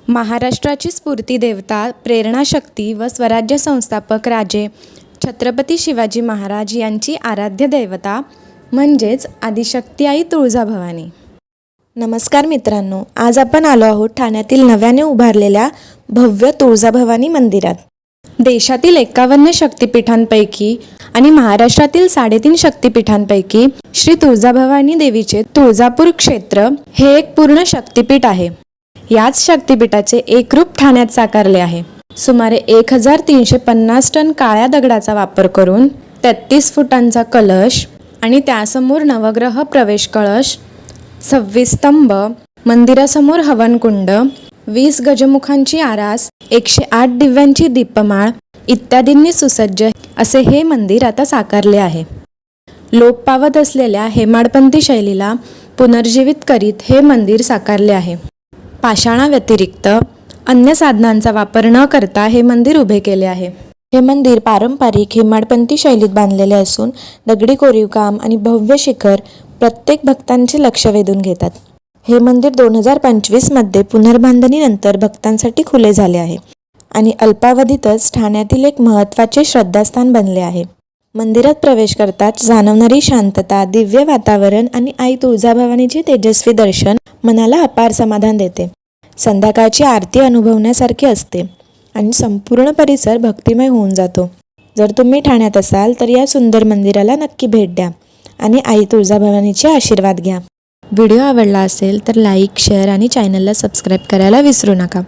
महाराष्ट्राची स्फूर्ती देवता, प्रेरणाशक्ती व स्वराज्य संस्थापक राजे छत्रपती शिवाजी महाराज यांची आराध्य देवता म्हणजेच आदिशक्ती आई तुळजाभवानी. नमस्कार मित्रांनो, आज आपण आलो आहोत ठाण्यातील नव्याने उभारलेल्या भव्य तुळजाभवानी मंदिरात. देशातील 51 शक्तिपीठांपैकी आणि महाराष्ट्रातील 3.5 शक्तिपीठांपैकी श्री तुळजाभवानी देवीचे तुळजापूर क्षेत्र हे एक पूर्ण शक्तिपीठ आहे. याच शक्तिपीठाचे एक रूप ठाण्यात साकारले आहे. सुमारे 1350 टन काळ्या दगडाचा वापर करून 33 फुटांचा कलश आणि त्यासमोर नवग्रह प्रवेश कळश, 26 स्तंभ, मंदिरासमोर हवनकुंड, 20 गजमुखांची आरास, 108 दिव्यांची दीपमाळ इत्यादींनी सुसज्ज असे हे मंदिर आता साकारले आहे. लोप पावत असलेल्या हेमाडपंथी शैलीला पुनर्जीवित करीत हे मंदिर साकारले आहे. पाषाणाव्यतिरिक्त अन्य साधनांचा वापर न करता हे मंदिर उभे केले आहे. हे मंदिर पारंपरिक हेमाडपंथी शैलीत बांधलेले असून दगडी कोरीवकाम आणि भव्य शिखर प्रत्येक भक्तांचे लक्ष वेधून घेतात. हे मंदिर 2025 मध्ये पुनर्बांधणीनंतर भक्तांसाठी खुले झाले आहे आणि अल्पावधीतच ठाण्यातील एक महत्त्वाचे श्रद्धास्थान बनले आहे. मंदिरात प्रवेश करताच जाणवणारी शांतता, दिव्य वातावरण आणि आई तुळजाभवानीचे तेजस्वी दर्शन मनाला अपार समाधान देते. संध्याकाळची आरती अनुभवण्यासारखी असते आणि संपूर्ण परिसर भक्तिमय होऊन जातो. जर तुम्ही ठाण्यात असाल तर या सुंदर मंदिराला नक्की भेट द्या आणि आई तुळजाभवानीचे आशीर्वाद घ्या. व्हिडिओ आवडला असेल तर लाईक, शेअर आणि चॅनलला सबस्क्राईब करायला विसरू नका.